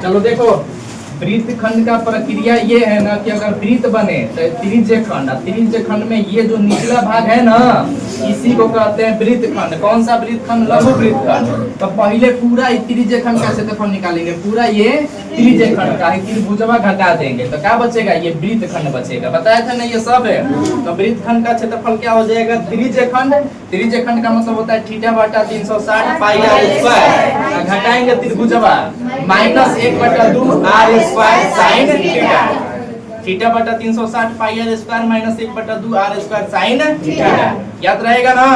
चलो देखो, वृत्त खंड का प्रक्रिया ये है ना कि अगर वृत्त बने तो त्रिज्य खंड, त्रिज्य खंड में ये जो निचला भाग है ना, इसी को कहते हैं वृत्त खंड। कौन सा वृत्त खंड? लघु वृत्त खंड। तो पहले पूरा त्रिज्य खंड का क्षेत्रफल निकालेंगे, पूरा ये त्रिज्य खंड का है, त्रिभुजवा घटा देंगे तो क्या बचेगा? ये वृत्त खंड बचेगा। बताया था ना ये सब है। तो वृत्त खंड का क्षेत्रफल क्या हो जाएगा? त्रिज्य खंड। त्रिज्य खंड का मतलब होता है थीटा बटा 360 पाई आर स्क्वायर, घटाएंगे त्रिभुजवा minus 1/2 R square sine theta. Theta बटा 360 pi R square minus 1/2 R square sine theta. याद रहेगा ना?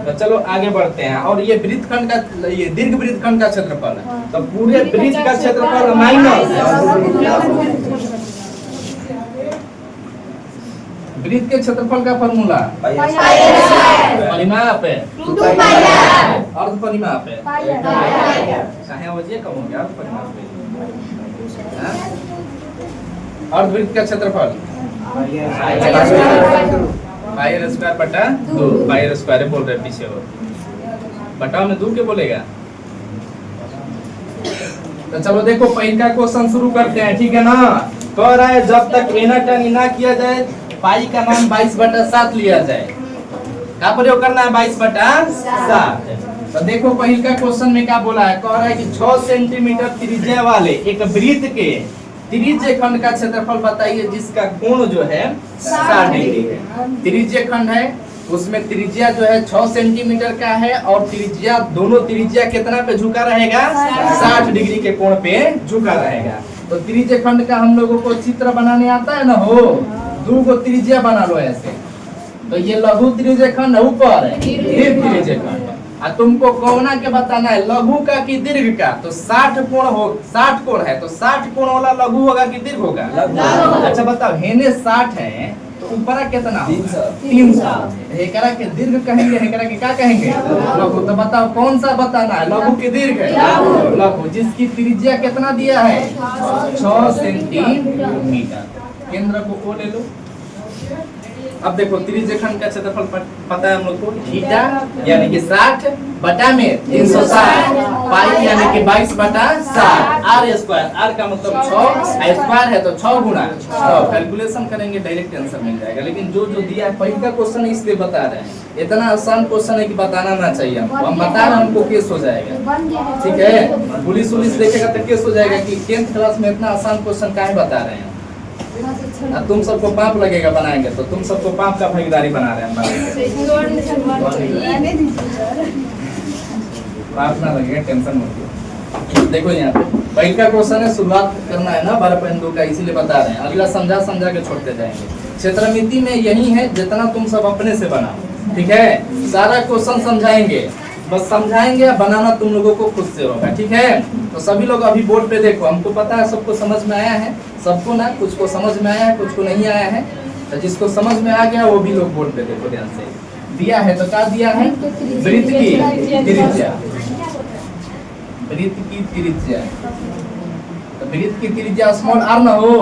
तो चलो आगे बढ़ते हैं। और ये वृत्त खंड का, ये दीर्घ वृत्त खंड का क्षेत्रफल है। तो पूरे वृत्त का क्षेत्रफल माइनस वृत्त के क्षेत्रफल का फॉर्मूला परिमाप है, अर्ध परिमाप है। चाहे वजह कम हो गया अर्ध परिमाप है। अर्धवृत्त का क्षेत्रफल पाई आर स्क्वायर बटा 2, पाई आर स्क्वायर बोल रहे पीछे हो, बटा में 2 के बोलेगा। तो चलो देखो पहला क्वेश्चन शुरू करते हैं, ठीक है ना? कह रहा है जब तक एना टर्न ना किया जाए पाई का मान 22/7 लिया जाए। क्या प्रयोग करना है? 22/7। तो देखो पहला क्वेश्चन में क्या बोला है? कह रहा है कि 6 सेंटीमीटर त्रिज्या वाले एक वृत्त के त्रिज्य खंड का क्षेत्रफल बताइए जिसका कोण जो है 60 डिग्री है। त्रिज्य खंड है, उसमें त्रिज्या जो है 6 सेंटीमीटर का है और त्रिज्या, दोनों त्रिज्या कितना पे झुका रहेगा? 60 डिग्री के कोण पे झुका रहेगा। तो त्रिज्य खंड का हम लोगों को चित्र बनाने आता है ना? हो, 2 को त्रिज्या बना लो ऐसे। तो ये लघु त्रिज्य खंड ऊपर है, दीर्घ त्रिज्य खंड। तुमको कोना के बताना है, लघु का कि दीर्घ का? तो 60 कोण हो, 60 कोण है तो 60 कोण वाला लघु होगा कि दीर्घ होगा? अच्छा बताओ, हेने 60 है तो ऊपर कितना? 300। हेकरा के दीर्घ कहेंगे, हेकरा के क्या कहेंगे? लघु। तो बताओ कौन सा बताना है, लघु की दीर्घ? लघु, जिसकी त्रिज्या कितना दिया है? 6 सेंटीमीटर। केंद्र को ओ ले लो। अब देखो त्रिज्य खंड का क्षेत्रफल पता है हम लोग को, थीटा यानी कि 60 बटा में 360 पाई यानी कि 22/7 आर स्क्वायर। आर का मतलब 6, स्क्वायर है तो 6 गुना 6। कैलकुलेशन करेंगे डायरेक्ट आंसर मिल जाएगा। लेकिन जो जो दिया है पहला क्वेश्चन है इसलिए बता रहे हैं, इतना आसान क्वेश्चन है कि बताना ना चाहिए हमको। हम बता रहे हैं हमको केस हो जाएगा, ठीक है? पुलिस देखेगा तो केस हो जाएगा कि 10th क्लास में इतना आसान क्वेश्चन काहे बता रहे हैं। तुम सबको पाप लगेगा बनाएंगे तो तुम सबको पाप का भागीदारी बना रहे हैं। पाप ना लगेगा, टेंशन मत लो। देखो यहाँ पे पहला क्वेश्चन है, शुरुआत करना है ना 12.2 का, इसीलिए बता रहे हैं। अगला समझा के छोड़ते जाएंगे। क्षेत्रमिति में यही है, जितना तुम सब अपने से बनाओ, ठीक है? सारा क्वेश्चन समझाएंगे, बस समझाएंगे, बनाना तुम लोगों को खुद से होगा, ठीक है? तो सभी लोग अभी बोर्ड पे देखो, हमको पता है सबको समझ में आया है, सबको ना, कुछ को समझ में आया है, कुछ को नहीं आया है। तो जिसको समझ में आ गया वो भी लोग बोर्ड पे देखो ध्यान से। दिया है तो क्या दिया है? वृत्त की त्रिज्या, वृत्त की त्रिज्या। तो वृत्त की त्रिज्या स्मॉल आर ना हो,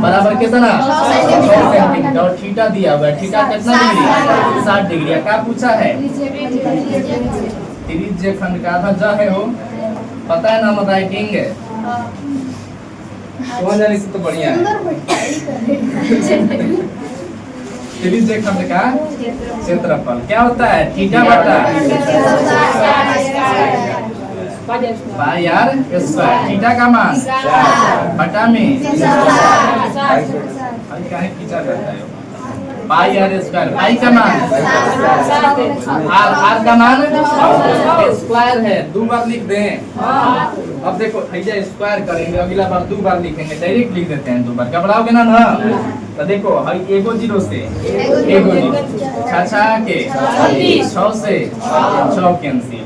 बराबर कितना? 6 सेंटीमीटर। और थीटा दिया हुआ है, थीटा कितना डिग्री? 60 डिग्री। क्या पूछा है? त्रिज्य खंड का आधा जा है हो, पता है ना? हम राइटिंग है कौन जाने से तो बढ़िया है। त्रिज्य खंड का क्षेत्रफल क्या होता है? थीटा बटा पाई आर स्क्वायर। थीटा का मान बटा में खींचा करता है पाई आर स्क्वायर। पाई का मान आर का मान स्क्वायर है, 2 बार लिख दें। अब देखो भैया स्क्वायर करेंगे, अगला बार 2 बार लिखेंगे, डायरेक्ट लिख देते हैं 2 बार। घबराओगे ना? तो देखो एगो 0 से एगो 0, 6 के 6 से 6 कैंसिल।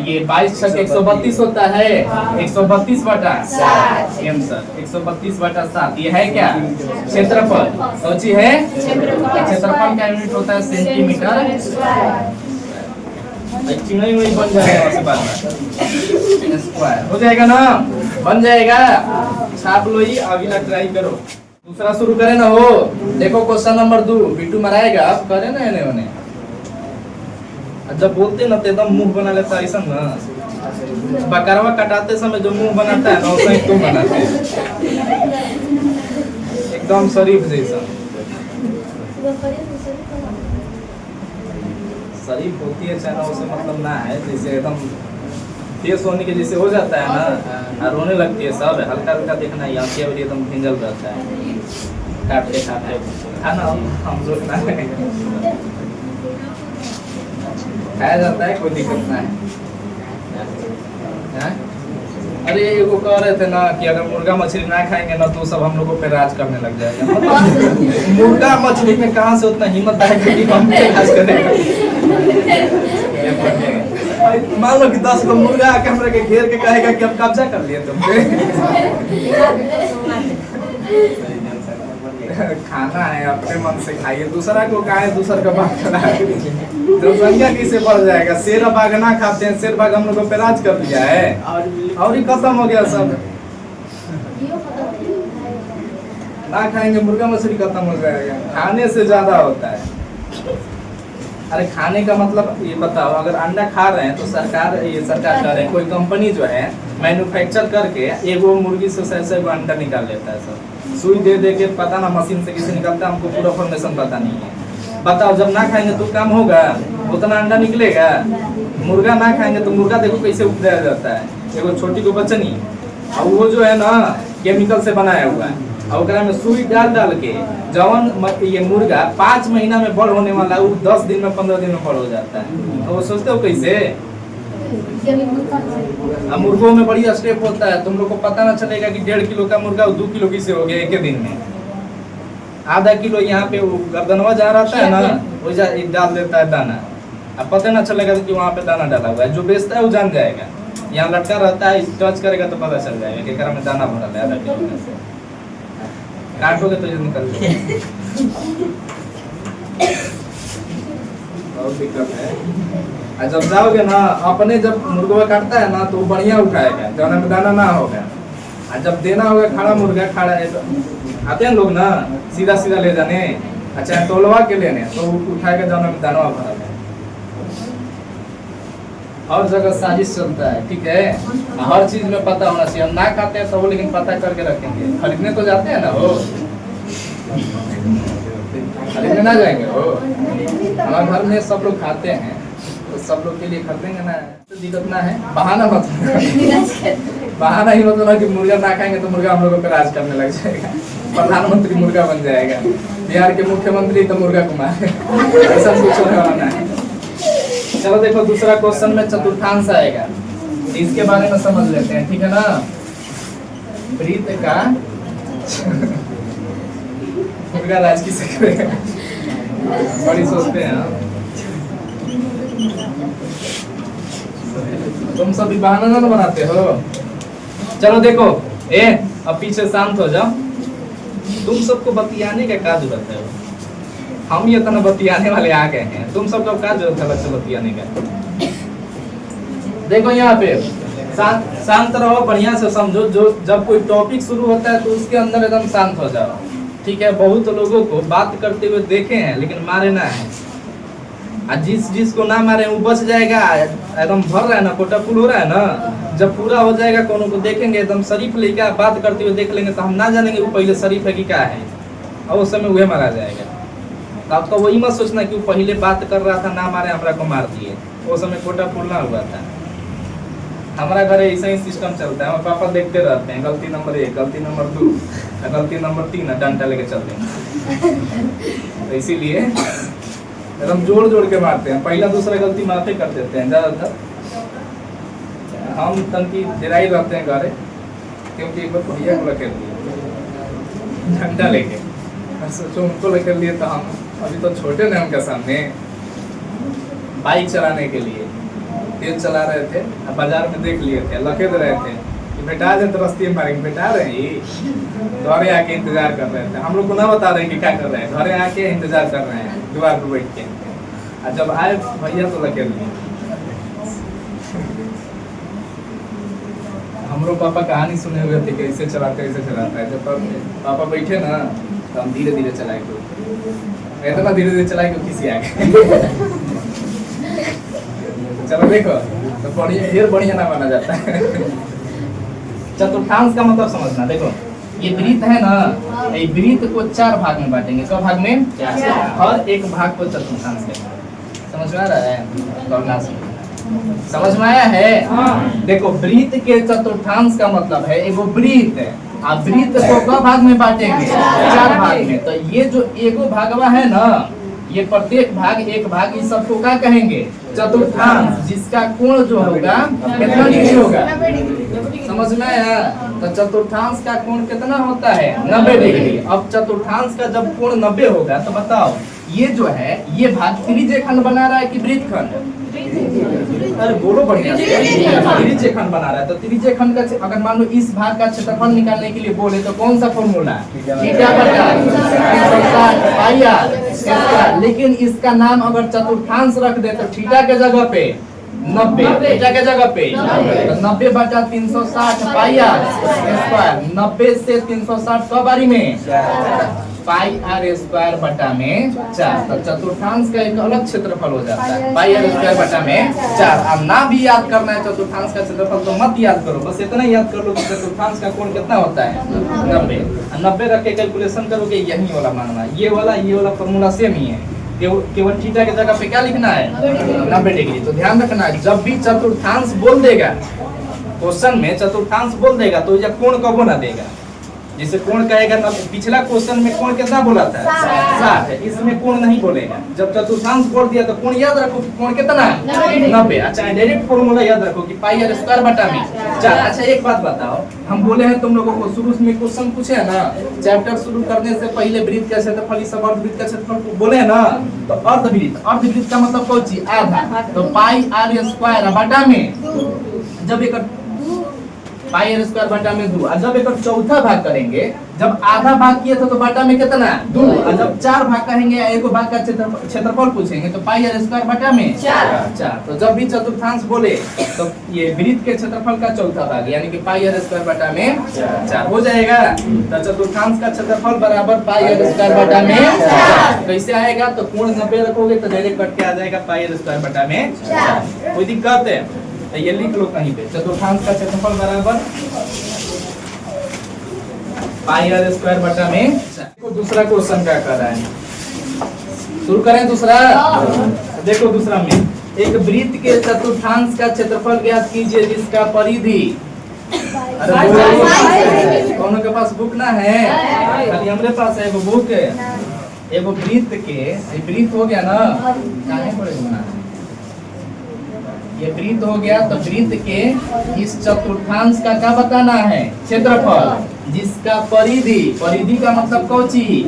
ये 22 6 132 होता है, 132/7 आंसर 132/7। ये है क्या? क्षेत्रफल। सोची है क्षेत्रफल का यूनिट होता है सेंटीमीटर बन जाएगा, स्क्वायर हो जाएगा ना? बन जाएगा, छाप लो ही। अगला ट्राई करो, दूसरा शुरू करें ना। हो देखो क्वेश्चन नंबर 2 बिट्टू मराएगा, आप करे ना एने ओने। जब बोलते ना तो एकदम मुंह बना लेता ऐसा ना। बकरवा कटाते समय जो मुंह बनाता है ना वैसा ही तुम बनाते हैं, एकदम शरीफ जैसा। शरीफ होती है चाहे ना, उसे मतलब ना है, जैसे एकदम तेज होने के जैसे हो जाता है ना, रोने लगती है सब, हल्का हल्का देखना, आंखें भी एकदम भिंजल रहता है, काटते खाते खाना हम लोग ना खाया जाता है, कोई दिक्कत ना है। अरे वो कह रहे थे ना कि अगर मुर्गा मछली ना खाएंगे ना तो सब हम लोगों पे राज करने लग जाएगा। मतलब मुर्गा मछली में कहाँ से उतना हिम्मत है कि हम पे राज करेगा। मान लो कि 10 को मुर्गा आके हमरा के घेर के कहेगा कि अब कब्जा कर लिए तुम पे। खाना है अपने मन से खाइए, दूसरा को खाए, दूसरा का बात कराए, जनसंख्या किसे बढ़ जाएगा। शेर बाघ ना खाते हैं, शेर बाघ हम लोगों पे राज कर दिया है और ही खत्म हो गया सब। ना खाएंगे मुर्गा मछली खत्म हो जाएगा, खाने से ज्यादा होता है। अरे खाने का मतलब ये बताओ, अगर अंडा खा रहे हैं तो सरकार कर रहे हैं, कोई कंपनी जो है मैन्युफैक्चर करके एगो मुर्गी से 100 अंडा निकाल लेता है, सब सुई दे दे के, पता ना मशीन से किसे निकलता है, हमको पूरा फॉर्मेशन पता नहीं है। बताओ जब ना खाएंगे तो काम होगा, उतना अंडा निकलेगा। मुर्गा ना खाएंगे तो मुर्गा देखो कैसे उपजाया जाता है, एगो छोटी को बचनी, और वो जो है ना केमिकल से बनाया हुआ है, और में सुई डाल के जवन ये मुर्गा 5 महीना में बड़ होने वाला, वो 10 दिन में 15 दिन में बड़ हो जाता है। तो वो सोचते हो कैसे? मुर्गों में बड़ी स्टेप होता है, तुम लोग को पता ना चलेगा कि 1.5 किलो का मुर्गा 2 किलो किसे हो गया एक दिन में। आधा किलो यहाँ पे गर्दनवा जा रहता है ना, वो डाल देता है दाना, अब पता ना चलेगा कि वहाँ पे दाना डाला हुआ है। जो बेचता है वो जान जाएगा, यहाँ लटका रहता है, टच करेगा तो पता चल जाएगा कि घर में दाना भरा है आधा किलो में से। काटोगे तो ये निकल जाएगा, बहुत दिक्कत है। जब जाओगे ना अपने, जब मुर्गा काटता है ना तो बढ़िया उठाएगा, जाना में दाना ना होगा। और जब देना होगा खड़ा मुर्गा, खड़ा है तो आते हैं लोग ना सीधा सीधा ले जाने, अच्छा तोलवा के लेने, तो उठाएगा जाना में दाना भरा है। हर जगह साजिश चलता है, ठीक है। हर चीज में पता होना चाहिए। हम ना खाते हैं तो लेकिन पता करके रखेंगे। खरीदने तो जाते हैं ना, वो खरीदने ना जाएंगे वो। हमारे घर में सब लोग खाते हैं तो सब लोग के लिए खरीदेंगे ना, तो दिक्कत ना है। बहाना मत बहाना ही मतलब कि मुर्गा ना खाएंगे तो मुर्गा हम लोगों पर राज करने लग जाएगा, प्रधानमंत्री मुर्गा बन जाएगा, बिहार के मुख्यमंत्री तो मुर्गा कुमार, ऐसा कुछ होने वाला है। चलो देखो दूसरा क्वेश्चन में चतुर्थांश आएगा, इसके बारे में समझ लेते हैं, ठीक है ना। वृत्त का मुर्गा राज किसे करेगा, बड़ी सोचते हैं। तुम सभी बहाना ना बनाते हो। चलो देखो, अब पीछे शांत हो जाओ। तुम सबको बतियाने का क्या जरूरत है? हम ये इतना बतियाने वाले आ गए हैं, तुम सबको क्या जरूरत है बच्चे बतियाने का? देखो यहाँ पे शांत रहो, बढ़िया से समझो। जो जब कोई टॉपिक शुरू होता है तो उसके अंदर एकदम शांत हो जाओ, ठीक है। बहुत लोगों को बात करते हुए देखे हैं लेकिन मारे ना है, और जिसको ना मारे वो बच जाएगा। एकदम भर रहा है ना, कोटा फुल हो रहा है ना, जब पूरा हो जाएगा कोनो को देखेंगे एकदम शरीफ लेके बात करते हुए देख लेंगे तो हम ना जानेंगे वो पहले शरीफ है कि क्या है, और उस समय वह मारा जाएगा। तो आपको वही मत सोचना कि वो पहले बात कर रहा था ना मारे हमरा को मार दिए, वो समय कोटा फुल ना हुआ था। हमारा घर ऐसा ही सिस्टम चलता है, हमारे पापा देखते रहते हैं, गलती नंबर 1, गलती नंबर 2, गलती नंबर 3 डंडा लेके चलते हैं। तो इसीलिए एकदम जोड़ जोड़ के मारते हैं, पहला दूसरा गलती माफी कर देते हैं ज्यादातर। हम तनकी डिराई रहते हैं घरे, क्योंकि एक बार भैया को लखेल दिए झंडा लेके, सोचो उनको लखेल लिए तो हम अभी तो छोटे थे उनके सामने। बाइक चलाने के लिए तेज चला रहे थे, बाजार में देख लिए थे, लखेल रहे थे कि बेटा जब तो रस्ते में मारेंगे, बेटा रहे घरे आके इंतजार कर रहे थे। हम लोग को ना बता रहे कि क्या कर रहे हैं, घरे आके इंतजार कर रहे हैं दीवार पर बैठ के। और जब आए भैया तो लखेल लिए। हम लोग पापा कहानी सुने हुए थे कैसे चलाता है। जब पापा बैठे ना तो हम धीरे धीरे चलाए, इतना धीरे धीरे चलाए कि किसी आ गए। चलो देखो, तो बढ़िया ढेर बढ़िया ना माना जाता है। चतुर्थांश का मतलब समझना, देखो ये वृत्त है ना, ये वृत्त को 4 भाग में बांटेंगे। कब भाग में? 4। हर एक भाग को चतुर्थांश कहेंगे। समझ में आ रहा है? समझ में आया है? देखो वृत्त के चतुर्थांश का मतलब है एगो वृत्त है, आप वृत्त को कब भाग में बांटेंगे? 4 भाग में। तो ये जो एगो भागवा है ना, ये प्रत्येक भाग एक भाग, इस सबको क्या कहेंगे? चतुर्थांश, जिसका कोण जो होगा कितना डिग्री होगा? समझ में आया? तो चतुर्थांश का कोण कितना होता है? 90 डिग्री। अब चतुर्थांश का जब कोण 90 होगा तो बताओ ये जो है ये भाग त्रिज्य खंड बना रहा है कि वृत्त खंड? अरे बोलो बढ़िया से। त्रिज्य खंड बना रहा है। तो त्रिज्य खंड का अगर मान लो इस भाग का क्षेत्रफल निकालने के लिए बोले तो कौन सा फॉर्मूला? थीटा बटा 360 पाई आर। लेकिन इसका नाम अगर चतुर्थांश रख दे तो थीटा के जगह पे 90, थीटा के जगह पे तो 90 बटा 360 पाई आर स्क्वायर। 90 से 360 कब बारी में? पाई आर स्क्वायर बटा में 4। तो चतुर्थांश का एक अलग क्षेत्रफल हो जाता है, पाई आर स्क्वायर बटा में 4। अब ना भी याद करना है चतुर्थांश का क्षेत्रफल तो मत याद करो, बस इतना याद कर लो कि चतुर्थांश का कोण कितना होता है? 90। 90 रख के कैलकुलेशन करोगे, यही वाला मानना, ये वाला फॉर्मूला सेम ही है, केवल थीटा की जगह पे क्या लिखना है? 90 डिग्री। तो ध्यान रखना, जब भी चतुर्थांश बोल देगा क्वेश्चन में, चतुर्थांश बोल देगा तो यह कोण कब ना देगा? जिसे कोण कहेगा ना, पिछला क्वेश्चन में कोण कितना बोला था? 60 है, इसमें कोण नहीं बोलेगा। जब चतुर्थांश बोल दिया तो कोण याद रखो कि कोण कितना? 90। अच्छा डायरेक्ट फॉर्मूला याद रखो कि पाई आर स्क्वायर बटा में 4। अच्छा एक बात बताओ, हम बोले हैं तुम लोगों को शुरू में क्वेश्चन पूछे है ना, चैप्टर शुरू करने से पहले वृत्त का क्षेत्रफल, इस सब अर्धवृत्त का क्षेत्रफल बोले है ना, तो अर्धवृत्त का मतलब कौन चीज? आधा। तो पाई आर स्क्वायर बटा में, जब एक पाई आर स्क्वायर बटा में 2, और जब एक चौथा भाग करेंगे, जब आधा भाग किए थे तो बटा में कितना? 2, और जब 4 भाग करेंगे या एक भाग का क्षेत्रफल पूछेंगे तो पाई आर स्क्वायर बटा में 4। तो जब भी चतुर्थांश बोले तो ये वृत्त के क्षेत्रफल का चौथा भाग यानी कि पाई आर स्क्वायर बटा में 4 हो जाएगा। तो चतुर्थांश का क्षेत्रफल बराबर पाई आर स्क्वायर बटा में 4। कैसे आएगा? तो कोण 90 रखोगे तो डायरेक्ट कट के आ जाएगा पाई आर स्क्वायर बटा में 4। कोई दिक्कत है? तो ये लिख लो कहीं पे, चतुर्थांश का क्षेत्रफल बराबर पाई आर स्क्वायर बटा में 4। दूसरा क्वेश्चन क्या कर रहा है, शुरू करें दूसरा। देखो दूसरा में एक वृत्त के चतुर्थांश का क्षेत्रफल ज्ञात कीजिए जिसका परिधि, कौन के पास बुक ना है? खाली हमारे पास है एगो बुक। एगो वृत्त के, वृत्त हो गया ना, काहे पड़ेगा? ये वृत्त हो गया, तो वृत्त के इस चतुर्थांश का क्या बताना है? क्षेत्रफल, जिसका परिधि का मतलब कौन चीज?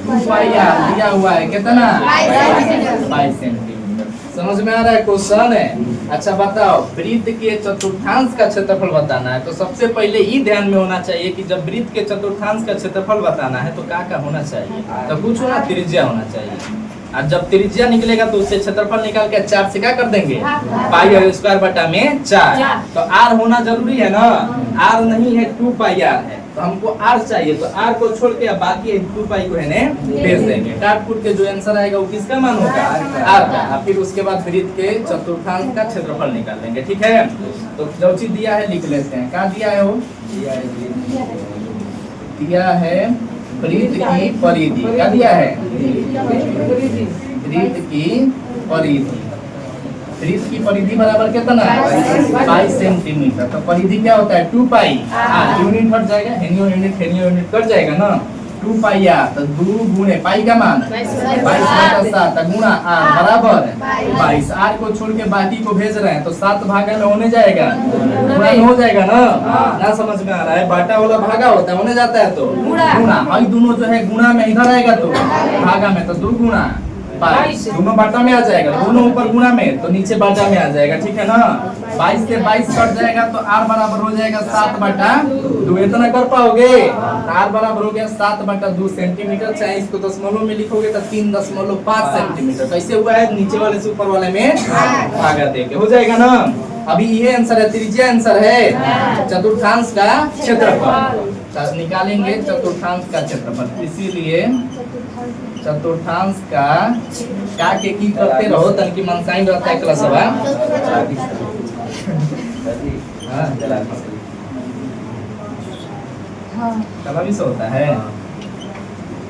2 पाई आर दिया हुआ है, कितना? 22 सेंटीमीटर। समझ में आ रहा है क्वेश्चन है? अच्छा बताओ, वृत्त के चतुर्थांश का क्षेत्रफल बताना है तो सबसे पहले ये ध्यान में होना चाहिए कि जब वृत्त के चतुर्थांश का क्षेत्रफल बताना है तो क्या होना चाहिए? तो कुछ होना, त्रिज्या होना चाहिए। और जब त्रिज्या निकलेगा तो उससे क्षेत्रफल निकाल के 4 से क्या कर देंगे? पाई आर स्क्वायर बटा में 4। तो आर होना जरूरी है ना, आर नहीं है 2 पाई आर है, तो हमको आर चाहिए, तो आर को छोड़ के बाकी 2 पाई को है भेज देंगे। काट कूट के जो आंसर आएगा वो किसका मान होगा? आर का। फिर उसके बाद वृत्त के चतुर्थांश का क्षेत्रफल निकाल लेंगे, ठीक है? तो जो चीज दिया है लिख लेते हैं। क्या दिया है? वो दिया है वृत्त की परिधि। क्या दिया है? वृत्त की परिधि। वृत्त की परिधि बराबर कितना है? 22 सेंटीमीटर। तो परिधि क्या होता है? 2 पाई आर। यूनिट हट जाएगा, हेनियो यूनिट कट जाएगा ना, 2 पाई आर। तो 2 गुणे पाई का मान 22/7 गुणा आर बराबर 22। आर को छोड़ के बाकी को भेज रहे हैं तो 7 भागा में होने जाएगा, गुणा हो जाएगा ना। ना समझ में आ रहा है? बाटा वाला भागा होता है, होने जाता है तो गुणा। और दोनों जो है गुणा में इधर आएगा तो भागा में, तो 2 गुणा 22 दोनों बाटा में आ जाएगा, दोनों ऊपर गुणा में तो नीचे बाटा में आ जाएगा, ठीक है ना। 22 से 22 कट जाएगा तो आर बराबर हो जाएगा 7/2। इतना कर पाओगे? आर बराबर हो गया 7/2 सेंटीमीटर। चाहे इसको दशमलव में लिखोगे तो 3.5 सेंटीमीटर। कैसे हुआ है? नीचे वाले से ऊपर वाले में भागा देके हो जाएगा ना। अभी ये आंसर है, त्रिज्या आंसर है, चतुर्थांश का क्षेत्रफल निकालेंगे, चतुर्थांश का क्षेत्रफल। इसीलिए चतुर्थांश का के की करते रहो तन की मनसाइन रहता है क्लासवा। कला भी होता है,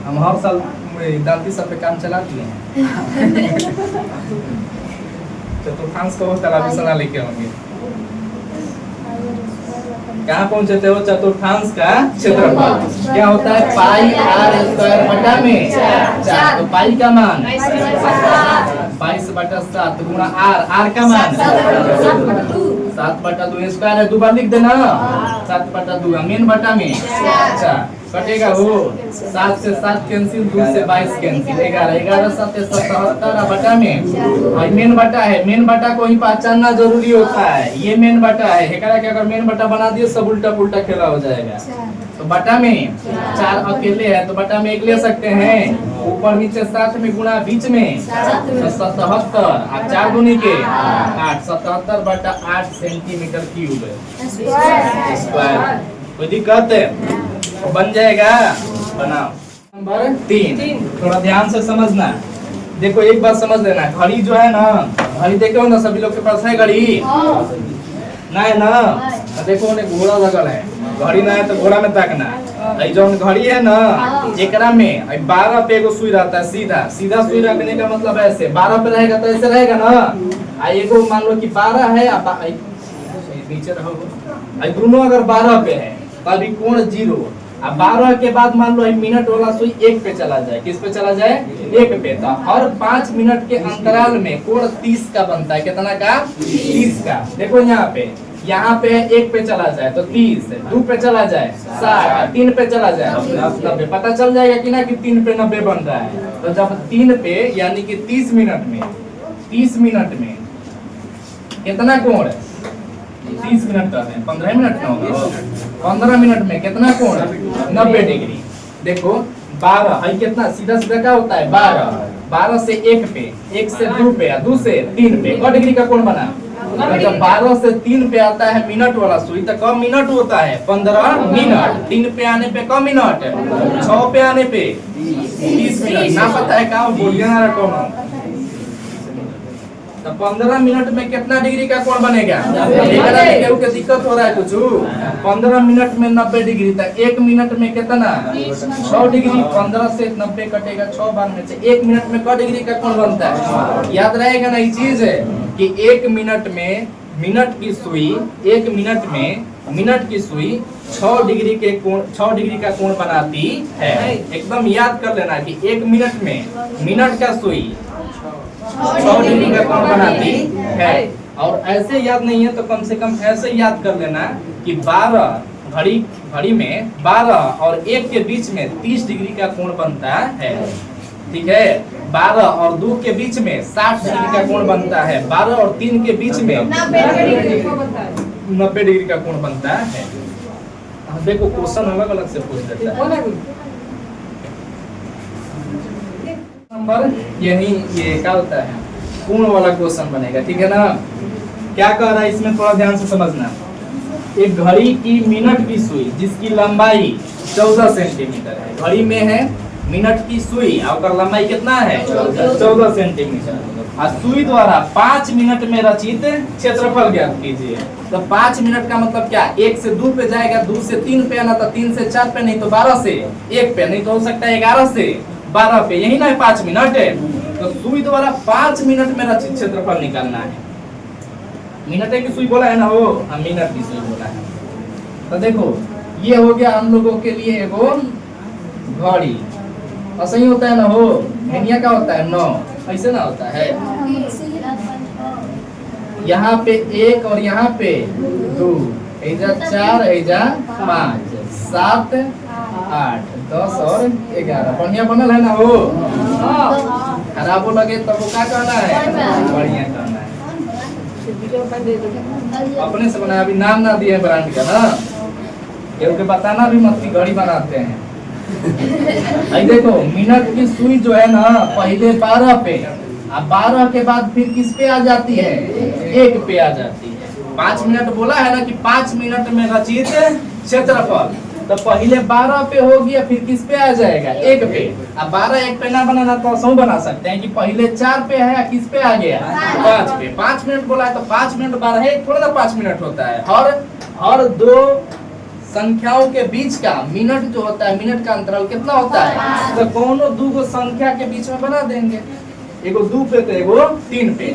हम हर साल दांती सब पे काम चलाती हैं। चतुर्थांश को कला भी सुना लेके होंगे। कहाँ पहुंचे थे वो? चतुर्थांश का क्षेत्रफल क्या होता है? पाई आर स्क्वायर बटा में 4। तो पाई का मान 22/7 गुणा आर का मान 7/2 स्क्वायर है, 2 बार लिख देना, 7/2 मेन बटा में 4 कटेगा वो, 7 से 7 कैंसिल, 2 से 22 कैंसिल, 11 7 77 बटा में। और मेन बटा है, मेन बटा को ही पहचानना जरूरी होता है, ये मेन बटा है। एकरा के अगर मेन बटा बना दिए सब उल्टा पुल्टा खेला हो जाएगा। तो बटा में 4 अकेले है तो बटा में 1 ले सकते हैं, ऊपर नीचे 7 में गुणा बीच में 77 और 4 दूनी के 8, 77/8 सेंटीमीटर क्यूब स्क्वायर। कोई दिक्कत है? बन जाएगा, बनाओ। नंबर 3, थोड़ा ध्यान से समझना। देखो एक बात समझ लेना, घड़ी जो है ना, घड़ी देखे हो ना, सभी लोग के पास है घड़ी ना? है ना? देखो उन्हें घोड़ा लगल है, घड़ी ना है तो घोड़ा में ताकना। जो घड़ी है ना, एकरा में 12 पे एगो सुई रहता है, सीधा सीधा सुई रखने का मतलब ऐसे 12 पे रहेगा तो ऐसे रहेगा ना। एगो मान लो कि 12 है, नीचे रहो, दोनों अगर 12 पे है तभी कोण 0। अब 12 के बाद मान लो मिनट वाला सुई 1 पे चला जाए, किस पे चला जाए? 1 पे। तो हर 5 मिनट के अंतराल में कोण 30 का बनता है। कितना का? 30 का। देखो यहाँ पे 1 पे चला जाए तो 30, 2 पे चला जाए 60, 3 पे चला जाए 90। पता चल जाएगा कि ना कि 3 पे 90 बन रहा है। तो जब 3 पे यानी कि 30 मिनट में कितना कोण? 30 मिनट कर रहे हैं, 15 मिनट ना होगा, 15 मिनट में कितना कोण? 90 डिग्री। देखो 12 है, कितना सीधा सीधा क्या होता है? 12 से 1 पे, 1 से 2 पे, 2 से 3 पे क डिग्री का कोण बना। जब 12 से 3 पे आता है मिनट वाला सुई तो कम मिनट होता है? 15 मिनट। 3 पे आने पे कम मिनट, 6 पे आने पे 30 मिनट। ना पता है क्या बोलिए ना कौन? तो 15 मिनट में कितना डिग्री का कोण बनेगा? केहू के दिक्कत हो रहा है कुछ? 15 मिनट में 90 डिग्री तक, 1 मिनट में कितना? 6 डिग्री। 15 से 90 कटेगा 6 बार में से 1 मिनट में क डिग्री का कोण बनता है? याद रहेगा ना ये चीज है कि 1 मिनट में मिनट की सुई, 1 मिनट में मिनट की सुई 6 डिग्री के कोण, 6 डिग्री का कोण बनाती है। एकदम याद कर लेना कि 1 मिनट में मिनट का सुई 6 डिग्री का कोण बनाती है। और ऐसे याद नहीं है तो कम से कम ऐसे याद कर लेना कि 12 घड़ी में 12 और 1 के बीच में 30 डिग्री का कोण बनता है। ठीक है? 12 और 2 के बीच में 60 डिग्री का कोण बनता है। 12 और 3 के बीच में 90 डिग्री का कोण बनता है। देखो क्वेश्चन अलग अलग से पूछ देता है। नंबर यही ये क्या होता है? कोण वाला क्वेश्चन बनेगा। ठीक है ना? क्या कह रहा है इसमें थोड़ा ध्यान से समझना। एक घड़ी की मिनट की सुई जिसकी लंबाई 14 सेंटीमीटर है, घड़ी में है मिनट की सुई और लंबाई कितना है? 14 सेंटीमीटर। और सुई द्वारा 5 मिनट में रचित क्षेत्रफल ज्ञात कीजिए। तो 5 मिनट का मतलब क्या? 1 से 2 पे जाएगा, 2 से 3 पे आना, तो 3 से 4 पे, नहीं तो 12 से 1 पे, नहीं तो हो सकता है 11 से 12 पे, यही ना है 5 मिनट है। तो सुई द्वारा 5 मिनट में रचित क्षेत्रफल निकालना है। मिनट की सुई बोला है ना वो? हाँ, मिनट की सुई बोला है। तो देखो ये हो गया हम लोगों के लिए एगो घड़ी। और सही होता है ना हो? हेनिया का होता है 9, ऐसे ना होता है। यहाँ पे 1 और यहाँ पे 2, ऐजा 4, ऐजा 5, 7, 8, 10 और 11। बढ़िया बनल है ना हो? खराबो लगे तो वो क्या कहना है? बढ़िया कहना है। अपने से बनाया, अभी नाम ना दिए ब्रांड का ना, क्योंकि बताना भी मत की घड़ी बनाते हैं। देखो मिनट की सुई जो है ना पहले 12 पे, अब 12 के बाद फिर किस पे आ जाती है? 1 पे आ जाती है। 5 मिनट बोला है ना कि 5 मिनट में रचित क्षेत्रफल, तो पहले 12 पे हो गया, फिर किस पे आ जाएगा 1 पे। अब 12 1 पे ना बनाना तो सौ बना सकते हैं कि पहले 4 पे है या किस पे आ गया 5 पे। 5 मिनट बोला है तो 5 मिनट 12 है, थोड़ा ना 5 मिनट होता है। हर दो संख्याओं के बीच का मिनट जो होता है, मिनट का अंतराल कितना होता है, तो कोनो दो गो संख्या के बीच में बना देंगे, एगो 2 पे तो एगो 3 पे।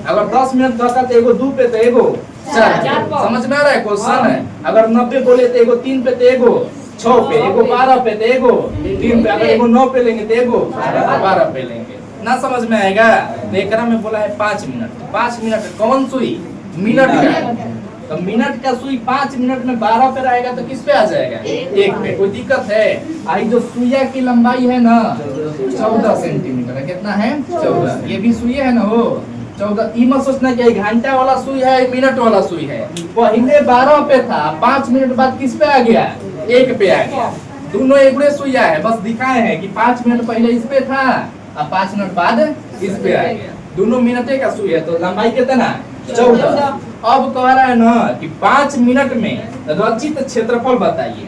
अगर 10 मिनट कहता तो एगो 2 पे तो एगो 4 पे। समझ में आ रहा है क्वेश्चन है। अगर 90 बोले तो एगो 3 पे तो एगो 6 पे, एगो 12 पे तो एगो 3 पे, अगर एगो 9 पे लेंगे तो एगो 12 पे लेंगे। ना समझ में आएगा। एकरा में बोला है 5 मिनट। 5 मिनट कौन सुई, मिनट का, तो मिनट का सुई 5 मिनट में 12 पे रहेगा तो किस पे आ जाएगा 1 पे। कोई दिक्कत है? आई जो सुइया की लंबाई है ना 14 सेंटीमीटर है। कितना है 14। ये भी सुई है ना हो 14। ई मत सोचना कि घंटा वाला सुई है मिनट वाला सुई है। पहले 12 पे था, 5 मिनट बाद किस पे आ गया 1 पे आ गया। दोनों एक सुइया है, बस दिखाए हैं कि 5 मिनट पहले इस पे था और 5 मिनट बाद इस पे आ गया। दोनों मिनट का सुई है, तो लंबाई कितना 14। अब कह रहा है ना कि 5 मिनट में रचित क्षेत्रफल बताइए।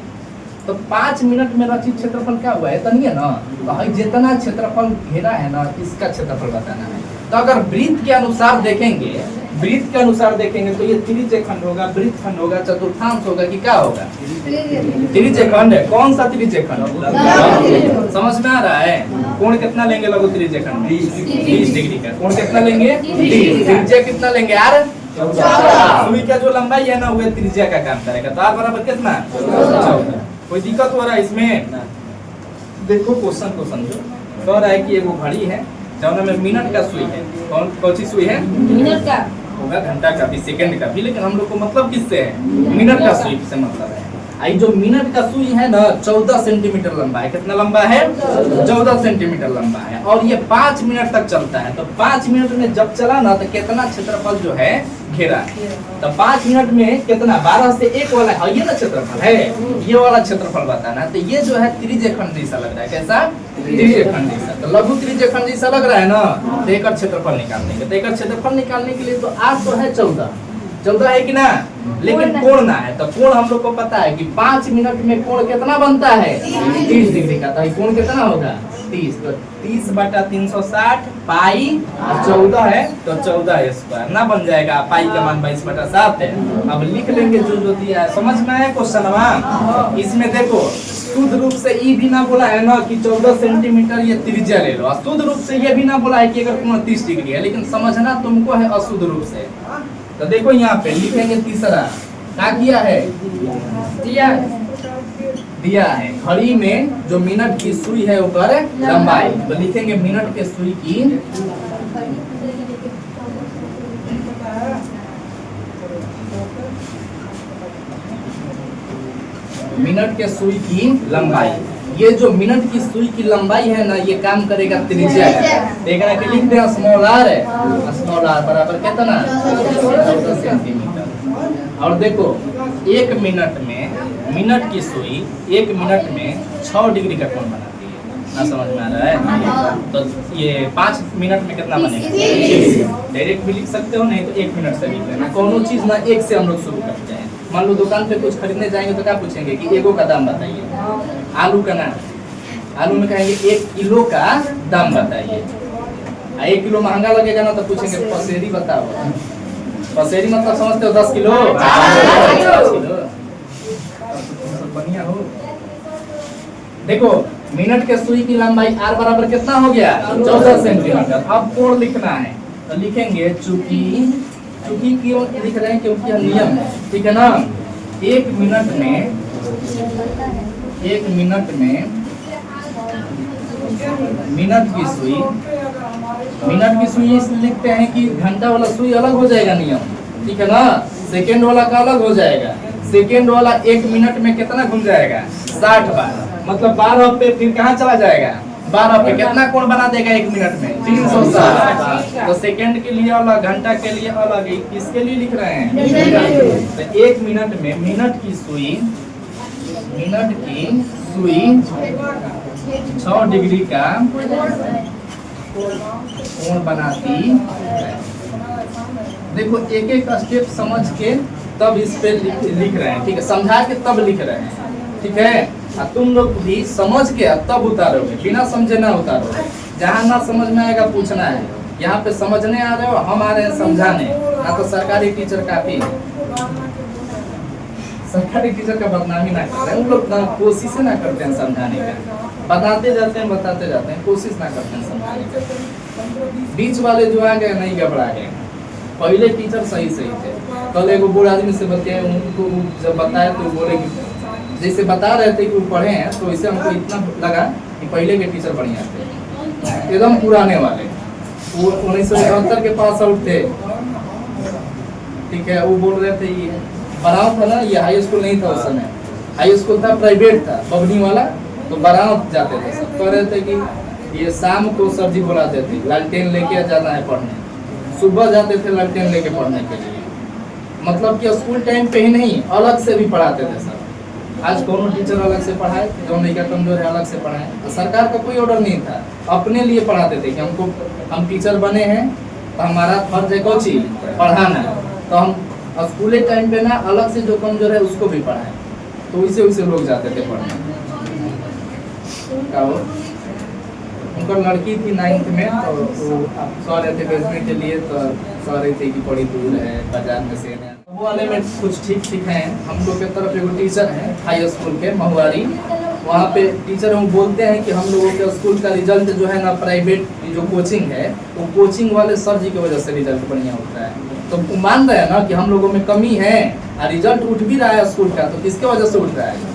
तो 5 मिनट में रचित क्षेत्रफल क्या हुआ है, इतना है ना, तो जितना क्षेत्रफल घेरा है ना इसका क्षेत्रफल बताना है। तो अगर वृत्त के अनुसार देखेंगे, वृत्त के अनुसार देखेंगे तो ये त्रिज्य खंड होगा, वृत्त खंड होगा, चतुर्थांश होगा कि क्या होगा त्रिज्य खंड है। कौन सा त्रिज्य खंड, समझ में आ रहा है। कोण कितना लेंगे लघु त्रिज्य खंड में 30 डिग्री का। कोण कितना लेंगे 30। त्रिज्या कितना लेंगे यार 14। सुई का जो लंबाई है ना वो त्रिज्या का काम करेगा। तो r बराबर कितना 14। कोई दिक्कत हो रहा है इसमें? देखो क्वेश्चन को समझो। कह रहा है कि एगो घड़ी है जौन में मिनट का सुई है। कौन सी सुई है, मिनट का होगा, घंटा का भी, सेकंड का भी, लेकिन हम लोग को मतलब किससे है, मिनट का सुई से मतलब है। आई जो मिनट का सुई है ना 14 सेंटीमीटर लंबा है। कितना लंबा है 14 सेंटीमीटर लंबा है, और ये 5 मिनट तक चलता है। तो 5 मिनट में जब चला ना तो कितना क्षेत्रफल जो है घेरा है। तो 5 मिनट में कितना 12 से 1 वाला है, ये ना क्षेत्रफल है, ये वाला क्षेत्रफल बताना। तो ये जो है त्रिज्य खंड जैसा लग रहा है। कैसा त्रिज्य खंड जैसा। तो लघु त्रिज्य खंड जैसा लग रहा है ना, तो एक क्षेत्रफल निकालने के, तो एक क्षेत्रफल निकालने के लिए तो r तो है 14 है कि ना, लेकिन कोण ना है। तो कोण हम लोग को पता है कि 5 मिनट में कोण कितना बनता है 30 डिग्री का। तो कोण कितना होगा 30। तो 30/360 पाई 14 है तो 14 स्क्वायर ना बन जाएगा। पाई का मान 22/7 है। अब लिख लेंगे जो दिया है। समझ में आया क्वेश्चन? इसमें देखो शुद्ध रूप से ई भी ना बोला है ना कि 14 सेंटीमीटर ये त्रिज्या ले लो। शुद्ध रूप से ये भी ना बोला है कि अगर कोण 30 डिग्री है, लेकिन समझना तुमको है अशुद्ध रूप से। तो देखो यहाँ पे लिखेंगे तीसरा क्या किया है, दिया है घड़ी में जो मिनट की सुई है ऊपर लंबाई। तो लिखेंगे मिनट के सुई की मिनट के सुई की लंबाई। ये जो मिनट की सुई की लंबाई है ना ये काम करेगा त्रिज्या है। देखना कि लिख दें स्मॉल r है, स्मॉल r बराबर कितना 14 सेंटीमीटर। और देखो 1 मिनट में मिनट की सुई 1 मिनट में 6 डिग्री का कोण बनाती है। ना समझ में आ रहा है? तो ये 5 मिनट में कितना बनेगा, डायरेक्ट भी लिख सकते हो, नहीं तो 1 मिनट से लिख लेना। कोनो चीज ना 1 से हम लोग शुरू करते हैं। मान लो दुकान पे कुछ खरीदने जाएंगे तो क्या पूछेंगे कि एगो का दाम बताइए। आलू का ना, आलू में कहेंगे 1 किलो का दाम बताइए। 1 किलो महंगा लगेगा ना तो पूछेंगे पसेरी बताओ। पसेरी मतलब समझते हो 10 किलो। बढ़िया हो। देखो मिनट के सुई की लंबाई r बराबर कितना हो गया 14 सेंटीमीटर। अब कोण लिखना है तो लिखेंगे चूंकि क्यों लिख रहे हैं, क्योंकि नियम है, ठीक है ना। 1 मिनट में मिनट की सुई इसलिए लिखते हैं कि घंटा वाला सुई अलग हो जाएगा नियम, ठीक है ना। सेकेंड वाला का अलग हो जाएगा। सेकेंड वाला 1 मिनट में कितना घूम जाएगा 60 बार, मतलब 12 पे फिर कहाँ चला जाएगा 12 पे। कितना कोण बना देगा 1 मिनट में 360। तो सेकंड के लिए अलग, घंटा के लिए अलग, किसके लिए लिख रहे हैं तो 1 मिनट में मिनट की सुई 6 डिग्री का कोण बनाती है। देखो एक एक स्टेप समझ के तब इस पे लिख रहे हैं, ठीक है, समझा के तब लिख रहे हैं, ठीक है। तुम लोग भी समझ के तब उतारोगे, बिना समझे ना उतारोगे। जहाँ ना समझ में आएगा पूछना है। यहाँ पे समझने आ रहे हो, हम आ रहे हैं समझाने। ना तो सरकारी टीचर काफी है, सरकारी टीचर का बदनामी ना कर रहे हैं, उन लोग कोशिश ना करते हैं समझाने का, बताते जाते हैं, कोशिश ना करते हैं समझाने का। बीच वाले जो आ गए नहीं घबरा गए। पहले टीचर सही थे। कल एक बूढ़े आदमी से बताए, उनको जब बताया तो बोले कि जैसे बता रहे थे कि वो पढ़े हैं, तो इससे हमको इतना लगा कि पहले के टीचर बढ़िया थे, एकदम पुराने वाले। वो 1971 के पास आउट थे, ठीक है। वो बोल रहे थे ये बराव था ना, ये हाई स्कूल नहीं था उस समय, हाई स्कूल था प्राइवेट था बबनी वाला, तो बराव जाते थे सब। कह रहे थे कि ये शाम को सर जी बुलाते थे, लालटेन लेके जाना है पढ़ने, सुबह जाते थे लालटेन लेके पढ़ने के लिए। मतलब कि स्कूल टाइम पे ही नहीं, अलग से भी पढ़ाते थे सर। आज कोनो टीचर अलग से पढ़ाए, जो नहीं का कमजोर है अलग से पढ़ाए। सरकार का कोई ऑर्डर नहीं था, अपने लिए पढ़ाते थे कि हमको, हम टीचर बने हैं तो हमारा फर्ज है कोची पढ़ाना, तो हम स्कूल टाइम पे ना अलग से जो कमजोर है उसको भी पढ़ाए। तो वैसे लोग जाते थे पढ़ने। उनका लड़की थी 9th में, तो वो सौ रहे थे भेजने के लिए, तो सौ रहे थे कि बड़ी दूर है, बाजार में से है। वो वाले में कुछ ठीक है। हम लोग के तरफ एगो टीचर है हाई स्कूल के महुआरी, वहाँ पे टीचर हम बोलते हैं कि हम लोगों के स्कूल का रिजल्ट जो है ना, प्राइवेट जो कोचिंग है, वो कोचिंग वाले सर जी की वजह से रिजल्ट बढ़िया होता है। तो मान रहे हैं ना कि हम लोगों में कमी है, और रिजल्ट उठ भी रहा है स्कूल का, तो किसके वजह से उठ रहा है?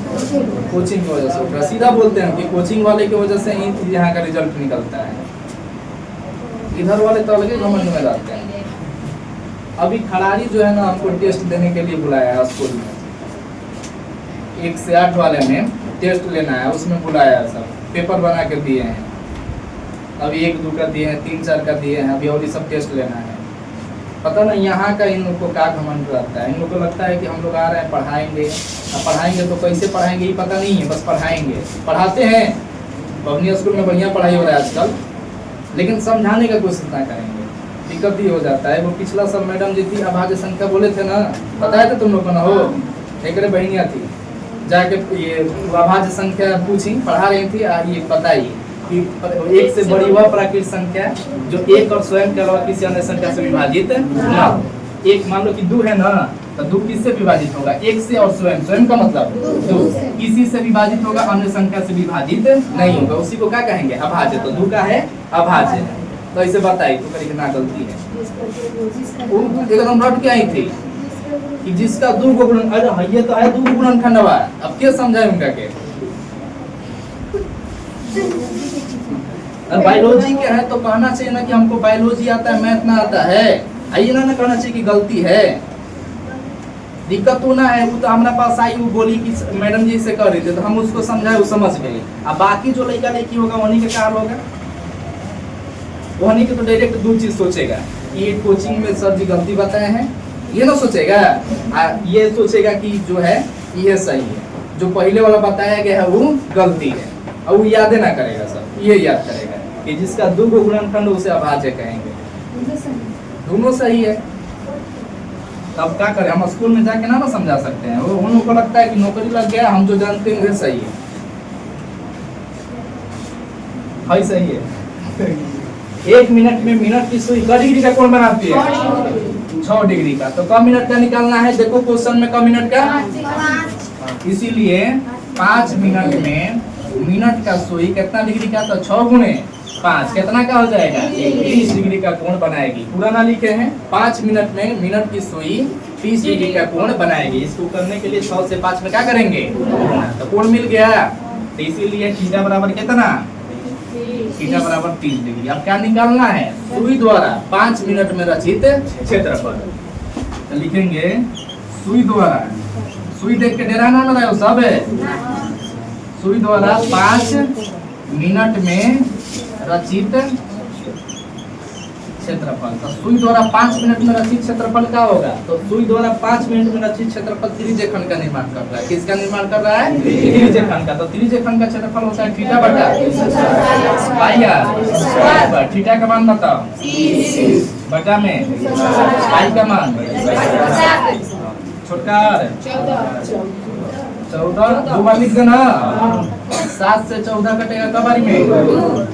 कोचिंग की वजह से उठ रहा है। सीधा बोलते हैं कि कोचिंग वाले की वजह से ही यहाँ का रिजल्ट निकलता है। इधर वाले तो अलग घमंड में रहते हैं। अभी खड़ारी जो है ना, हमको टेस्ट देने के लिए बुलाया है स्कूल में, 1 से 8 वाले में टेस्ट लेना है, उसमें बुलाया है। सब पेपर बना के दिए हैं, अभी 1-2 का दिए हैं, 3-4 का दिए हैं, अभी और ये सब टेस्ट लेना है। पता नहीं यहाँ का इन लोग को क्या घमंड रहता है। इन लोग को लगता है कि हम लोग आ रहे हैं पढ़ाएंगे, अब पढ़ाएंगे तो कैसे पढ़ाएंगे ये पता नहीं है, बस पढ़ाएंगे। पढ़ाते हैं, बबनी स्कूल में बढ़िया पढ़ाई हो रहा है आजकल, लेकिन समझाने का कोशिश ना करेंगे, दिक्कत ही हो जाता है। वो पिछला सब मैडम जी थी, अभाज्य संख्या बोले थे ना, बताए थे तुम लोग को ना, हो एक बहनिया थी, जाके ये अभाज्य संख्या पूछी, पढ़ा रही थी, ये बताइए कि 1 से बड़ी वह प्राकृत संख्या जो 1 और स्वयं के अलावा किसी अन्य संख्या से विभाजित ना हो। एक मान लो कि 2 है ना, तो 2 किससे विभाजित होगा? 1 से, और स्वयं का मतलब 2 किसी से विभाजित होगा, अन्य संख्या से विभाजित नहीं होगा, उसी को क्या कहेंगे? अभाज्य। तो 2 का है अभाज्य। तो ऐसे बताइए तो करी ना गलती है। एकदम रट के आई थी कि जिसका 2 गुण, अरे ये तो है 2 गुणनखंडवा, अब क्या समझाए उनका के? बायोलॉजी के है तो कहना चाहिए ना कि हमको बायोलॉजी आता है, मैथ ना आता है, आइए ना कहना चाहिए कि गलती है। दिक्कत तो ना है, वो तो हमारे पास आई, वो बोली कि मैडम जी से कर रही थी, तो हम उसको समझाए, वो समझ गए। अब बाकी जो लड़का लड़की होगा वहीं के कार होगा, वहीं के तो डायरेक्ट 2 चीज सोचेगा, ये कोचिंग में सर जी गलती बताए हैं, ये ना सोचेगा, ये सोचेगा कि जो है ये सही है, जो पहले वाला बताया गया है वो गलती है, और वो याद ना करेगा सर, ये याद करेगा कि जिसका 2 गुणनखंड उसे अभाज्य कहेंगे। दोनों सही है, तब क्या करें? हम स्कूल में जाके ना समझा सकते हैं, वो उन लोगों को लगता है कि नौकरी लग गया, हम जो जानते हैं वो सही है। हाई सही है। 1 मिनट में मिनट की सुई क डिग्री का कोण बनाती है? 6 डिग्री का। तो क मिनट का निकालना है, देखो क्वेश्चन में क मिनट का 5, इसीलिए 5 मिनट में मिनट का सुई कितना डिग्री का? तो 6 गुणे 5 कितना का हो जाएगा? 30 डिग्री का कोण बनाएगी। पूरा ना लिखे हैं, 5 मिनट में मिनट की सुई 30 डिग्री का कोण बनाएगी। इसको करने के लिए 6 से 5 में क्या करेंगे? तो कोण मिल गया, तो इसीलिए थीटा बराबर कितना? थीटा बराबर 30 डिग्री। अब क्या निकालना है? सुई द्वारा 5 मिनट में रचित क्षेत्रफल। तो लिखेंगे सुई द्वारा, सुई देख के डराना ना रहे हो सब है, सुई द्वारा 5 मिनट में रचित क्षेत्रफल। तो सुई द्वारा 5 मिनट में रचित क्षेत्रफल क्या होगा? तो सुई द्वारा 5 मिनट में रचित क्षेत्रफल त्रिज्य खंड का निर्माण कर रहा है। किसका निर्माण कर रहा है? त्रिज्य खंड का। तो त्रिज्य खंड का क्षेत्रफल होता है थीटा बटा पाई आर। थीटा का मान बताओ, बटा में पाई का मान छोटका 14 दो बार लिख देना। 7 से 14 कटेगा कबारी में,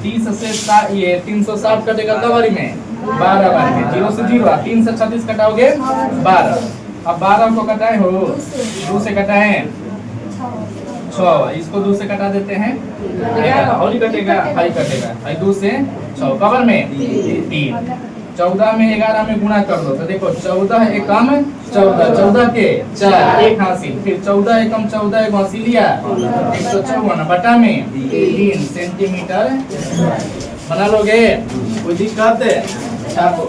30 से ये 360 कटेगा कबारी में, 12 बारी में, 0 से 0, 3 से 36 कटाओगे 12। अब 12 को कटाए हो, 2 से कटाए 6, इसको 2 से कटा देते हैं 11, और कटेगा 5 कटेगा 2 से 6 कबर में 3। 14 में 11 में गुणा कर दो तो देखो 14 एकम 14, 14 के 4 एक हासिल, फिर 14 एकम 14 एक हासिल लिया 154 बटा में 3 सेंटीमीटर बना लोगे। कोई दिक्कत है? छापो।